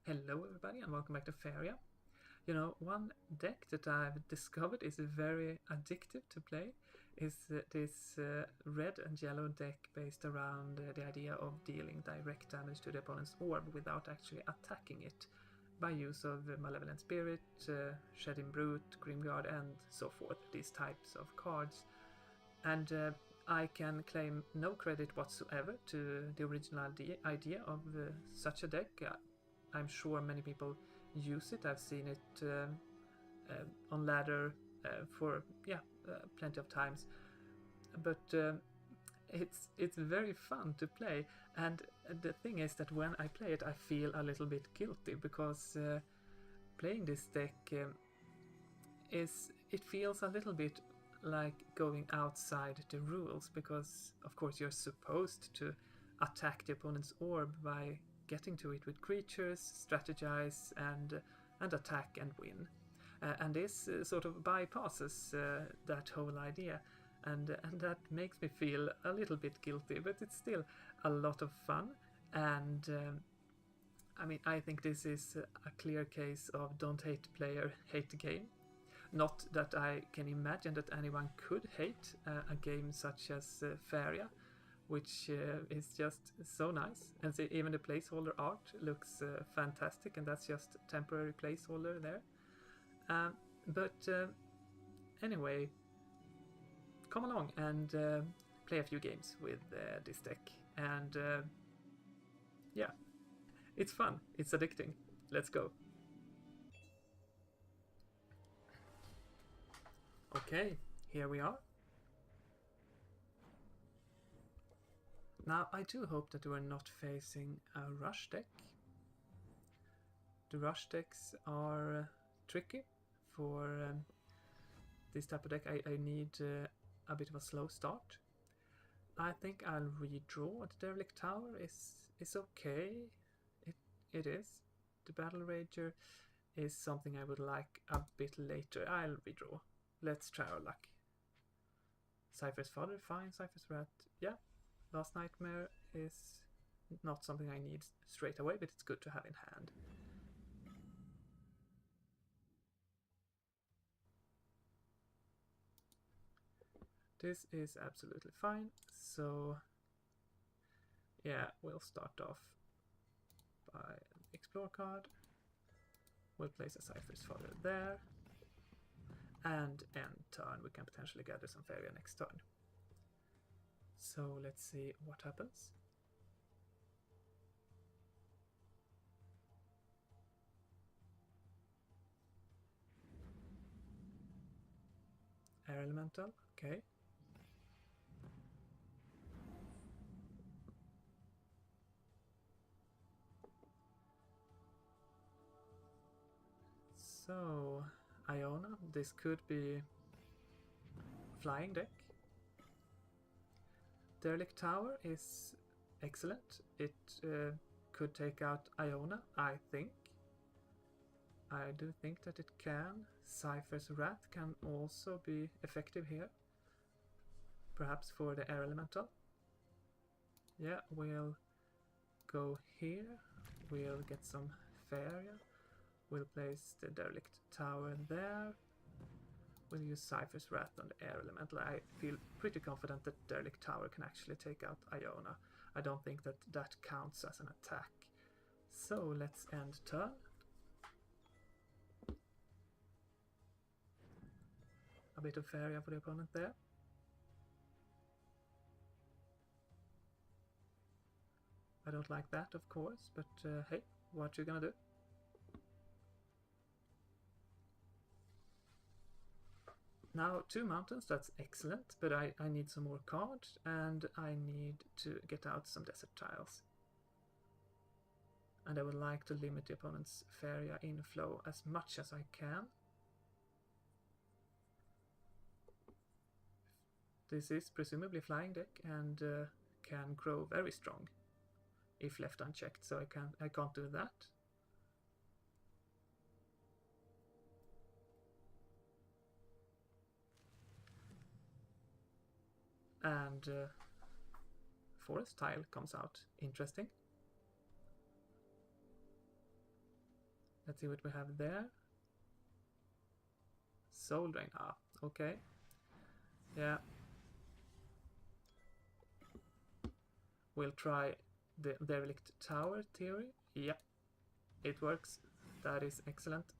Hello everybody and welcome back to Faeria. You know, one deck that I've discovered is very addictive to play is this red and yellow deck based around the idea of dealing direct damage to the opponent's orb without actually attacking it by use of Malevolent Spirit, Shedding Brute, Grimguard and so forth, these types of cards. And I can claim no credit whatsoever to the original idea of such a deck. I'm sure many people use it. I've seen it on ladder for plenty of times. But it's very fun to play, and the thing is that when I play it, I feel a little bit guilty because playing this deck it feels a little bit like going outside the rules, because of course you're supposed to attack the opponent's orb by getting to it with creatures, strategize, and attack and win. And this sort of bypasses that whole idea, and that makes me feel a little bit guilty, but it's still a lot of fun. And I mean, I think this is a clear case of don't hate player, hate the game. Not that I can imagine that anyone could hate a game such as Faeria, which is just so nice. And see, even the placeholder art looks fantastic, and that's just temporary placeholder there. But anyway, come along and play a few games with this deck. And yeah, it's fun, it's addicting. Let's go. Okay, here we are. Now, I do hope that we're not facing a rush deck. The rush decks are tricky for this type of deck. I need a bit of a slow start. I think I'll redraw. The Derelict Tower is okay. It is. The Battle Rager is something I would like a bit later. I'll redraw. Let's try our luck. Cypher's Father, fine. Cypher's Rat, yeah. Last Nightmare is not something I need straight away, but it's good to have in hand. This is absolutely fine, so yeah, we'll start off by an Explore card. We'll place a Cypher's Father there, and end turn we can potentially gather some Faeria next turn. So let's see what happens. Air Elemental, okay. So, Iona, this could be flying deck. Derelict Tower is excellent. It could take out Iona, I think. I do think that it can. Cypher's Rat can also be effective here. Perhaps for the Air Elemental. Yeah, we'll go here. We'll get some Faeria. We'll place the Derelict Tower there. We'll use Cypher's Rat on the Air Elemental. I feel pretty confident that Derelict Tower can actually take out Iona. I don't think that that counts as an attack. So let's end turn. A bit of Faeria for the opponent there. I don't like that, of course, but hey, what you gonna do? Now, 2 mountains, that's excellent, but I need some more cards, and I need to get out some desert tiles. And I would like to limit the opponent's Faeria inflow as much as I can. This is presumably flying deck and can grow very strong if left unchecked, so I can't do that. And forest tile comes out. Interesting. Let's see what we have there. Soul Drain. Ah, okay. Yeah. We'll try the Derelict Tower theory. Yeah, it works. That is excellent.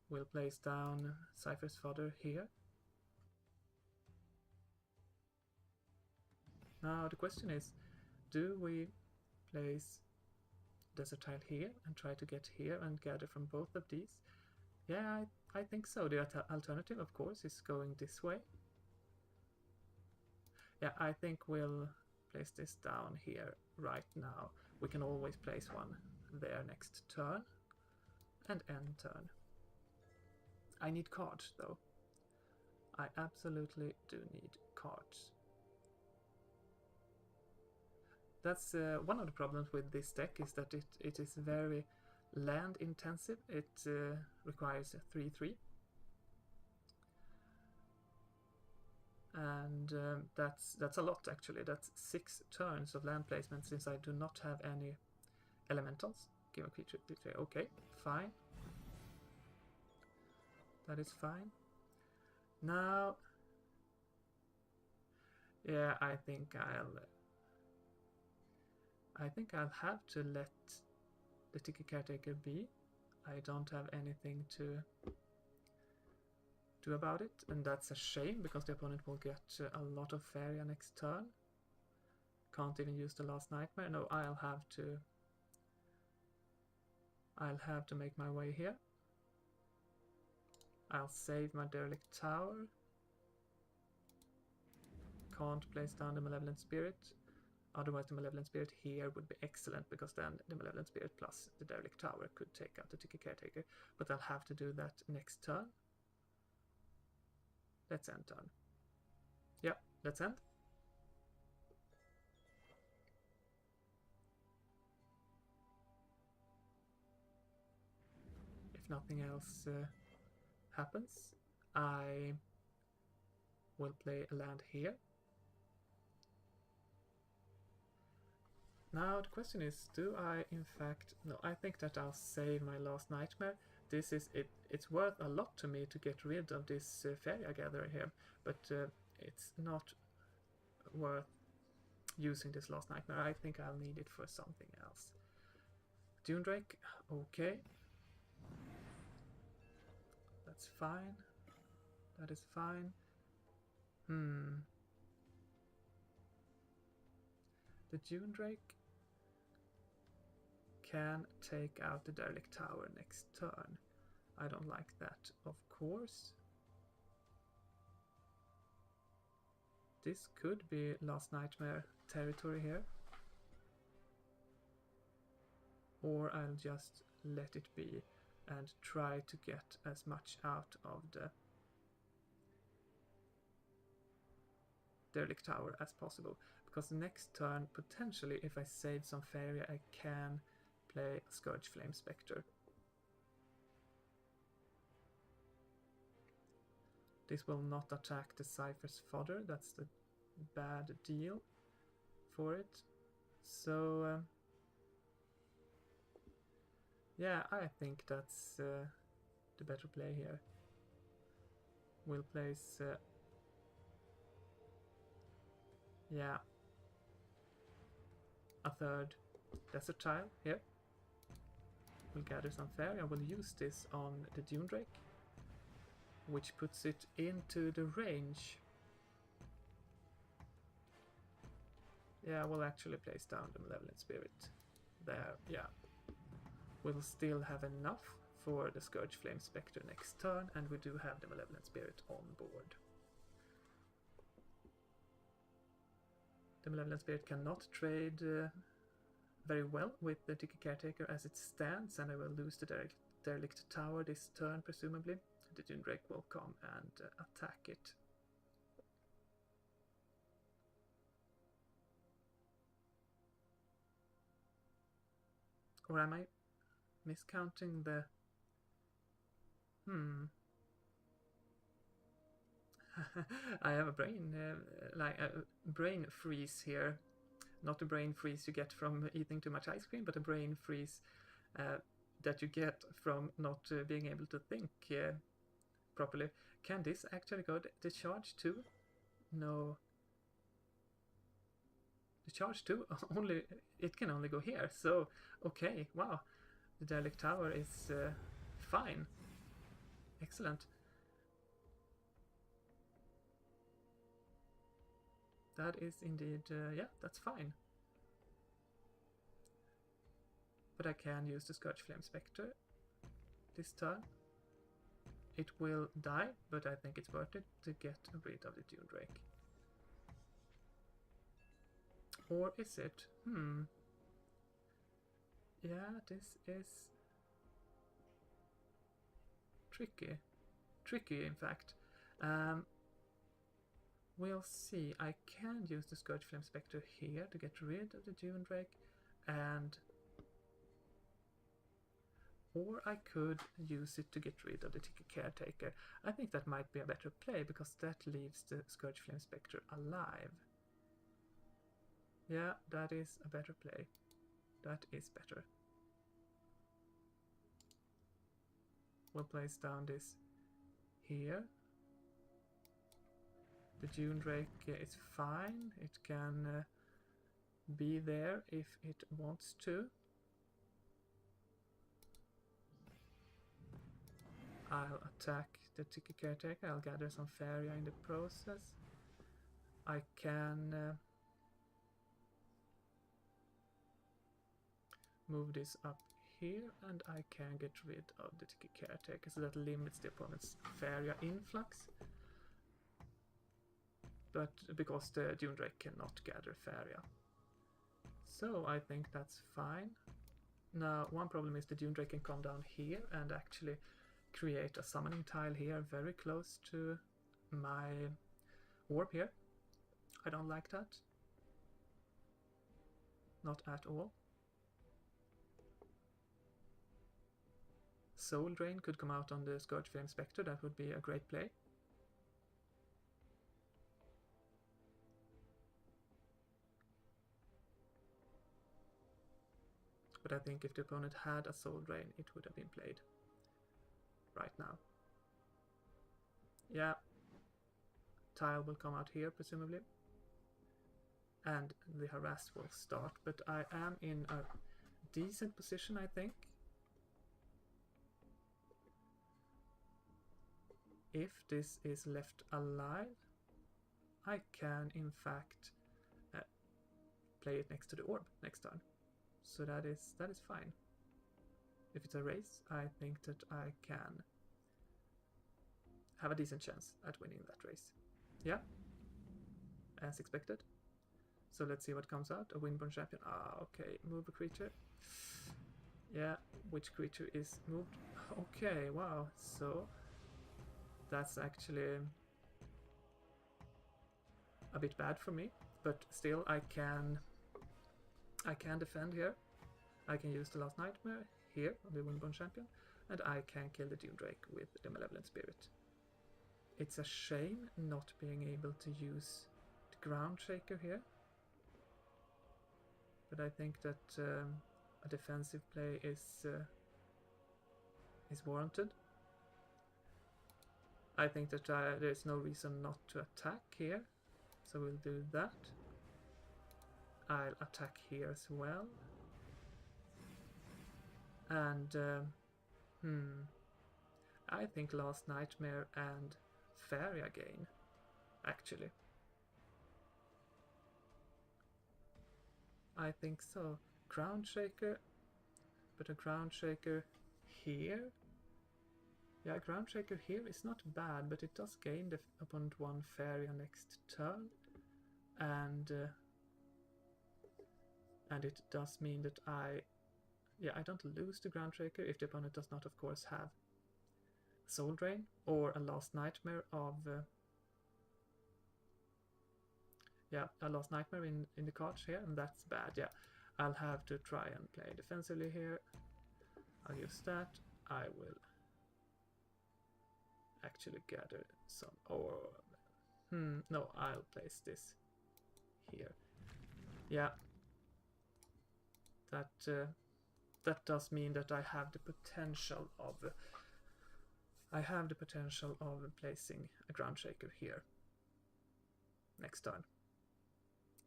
We'll place down Cypher's Fodder here. Now the question is, do we place Desert Tile here and try to get here and gather from both of these? Yeah, I think so. The alternative, of course, is going this way. Yeah, I think we'll place this down here right now. We can always place one there next turn and end turn. I need cards though. I absolutely do need cards. That's one of the problems with this deck, is that it is very land intensive. It requires a 3/3. And that's a lot actually. That's 6 turns of land placement since I do not have any elementals. Give a creature, okay, fine. That is fine. Now, yeah, I think I'll have to let the Tiki Caretaker be. I don't have anything to do about it, and that's a shame because the opponent will get a lot of Faeria next turn. Can't even use the Last Nightmare. No, I'll have to make my way here. I'll save my Derelict Tower. Can't place down the Malevolent Spirit. Otherwise the Malevolent Spirit here would be excellent, because then the Malevolent Spirit plus the Derelict Tower could take out the Tiki Caretaker. But I'll have to do that next turn. Let's end turn. Yeah, let's end. If nothing else happens, I will play a land here. Now the question is, do I in fact... No, I think that I'll save my Last Nightmare. This is it. It's worth a lot to me to get rid of this Faeria Gatherer here, but it's not worth using this Last Nightmare. I think I'll need it for something else. Dune Drake, okay. That's fine. That is fine. The Dune Drake can take out the Derelict Tower next turn. I don't like that, of course. This could be Last Nightmare territory here. Or I'll just let it be and try to get as much out of the Derelict Tower as possible. Because next turn, potentially, if I save some Faeria, I can play Scourge Flame Spectre. This will not attack the Cypher's Fodder, that's the bad deal for it. So, yeah, I think that's the better play here. We'll place... yeah, a third Desert Tile here. We'll gather some Faeria. We'll use this on the Dune Drake, which puts it into the range. Yeah, we'll actually place down the Malevolent Spirit there, yeah. We'll still have enough for the Scourge Flame Spectre next turn, and we do have the Malevolent Spirit on board. The Malevolent Spirit cannot trade very well with the Tiki Caretaker as it stands, and I will lose the Derelict Tower this turn, presumably. The Dune Drake will come and attack it. Or am I miscounting the... I have a brain, like a brain freeze here. Not a brain freeze you get from eating too much ice cream, but a brain freeze that you get from not being able to think properly. Can this actually go the charge too? No. The charge too, only it can only go here. So, okay, wow. The derelict tower is fine. Excellent. That is indeed, yeah, that's fine. But I can use the Scourge Flame Spectre this turn. It will die, but I think it's worth it to get rid of the Dune Drake. Or is it? Yeah, this is tricky. Tricky, in fact. We'll see. I can use the Scourge Flame Spectre here to get rid of the Dune Drake, and or I could use it to get rid of the Ticket Caretaker. I think that might be a better play, because that leaves the Scourge Flame Spectre alive. Yeah, that is a better play. That is better. We'll place down this here. The Dune Drake is fine. It can be there if it wants to. I'll attack the Ticket Caretaker. I'll gather some Faeria in the process. I can move this up here, and I can get rid of the Ticket Caretaker, so that limits the opponent's Faeria influx. But because the Dune Drake cannot gather Faeria. So I think that's fine. Now, one problem is the Dune Drake can come down here and actually create a summoning tile here very close to my orb here. I don't like that. Not at all. Soul Drain could come out on the Scourge Flame Spectre. That would be a great play. But I think if the opponent had a Soul Drain, it would have been played right now. Yeah, tile will come out here presumably, and the harass will start, but I am in a decent position, I think. If this is left alive, I can in fact play it next to the orb next turn. So that is fine. If it's a race, I think that I can have a decent chance at winning that race. Yeah, as expected. So let's see what comes out. A Windborn Champion. Ah, okay. Move a creature. Yeah, which creature is moved? Okay, wow. So that's actually a bit bad for me, but still I can defend here. I can use the Last Nightmare here on the Windborn Champion, and I can kill the Dune Drake with the Malevolent Spirit. It's a shame not being able to use the Ground Shaker here, but I think that a defensive play is warranted. I think that there's no reason not to attack here, so we'll do that. I'll attack here as well. And I think Last Nightmare and Faeria gain, actually. I think so. Ground Shaker, but a Ground Shaker here. Yeah, Ground Shaker here is not bad, but it does gain the opponent one Faeria next turn, and it does mean that I don't lose the Ground Shaker if the opponent does not, of course, have Soul Drain or a Last Nightmare of a Last Nightmare in the cards here, and that's bad. Yeah, I'll have to try and play defensively here. I'll use that. I will actually gather some, or no, I'll place this here. Yeah, that that does mean that I have the potential of placing a ground shaker here next turn.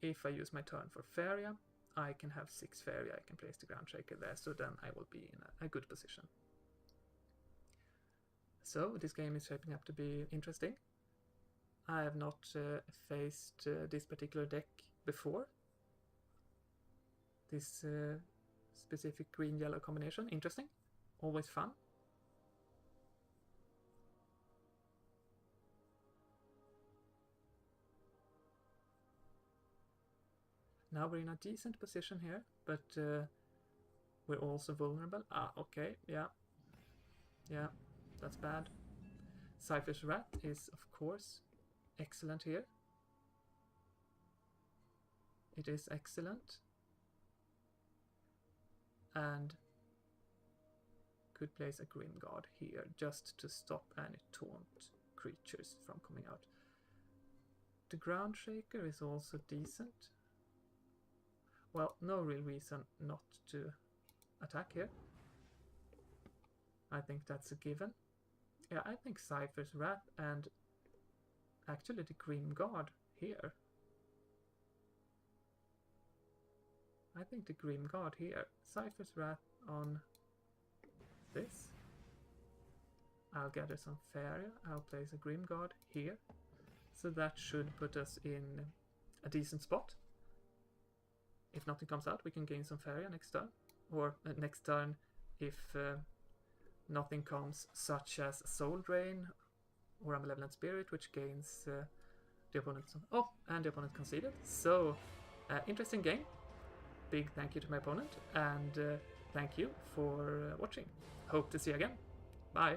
If I use my turn for Faeria, I can have 6 Faeria, I can place the ground shaker there, so then I will be in a good position. So this game is shaping up to be interesting. I have not faced this particular deck before. This specific green-yellow combination, interesting, always fun. Now we're in a decent position here, but we're also vulnerable. Ah, okay, yeah. Yeah, that's bad. Cypher's Rat is, of course, excellent here. It is excellent. And could place a Grim Guard here just to stop any taunt creatures from coming out. The Ground Shaker is also decent. Well, no real reason not to attack here. I think that's a given. Yeah, I think Cypher's Wrath and actually the Grim Guard here. I think the Grim Guard here. Cypher's Wrath on this. I'll gather some Faeria. I'll place a Grim Guard here. So that should put us in a decent spot. If nothing comes out, we can gain some Faeria next turn. Or next turn, if nothing comes, such as Soul Drain or a Malevolent Spirit, which gains the opponent. Oh, and the opponent conceded. So, interesting game. Big thank you to my opponent, and thank you for watching. Hope to see you again. Bye.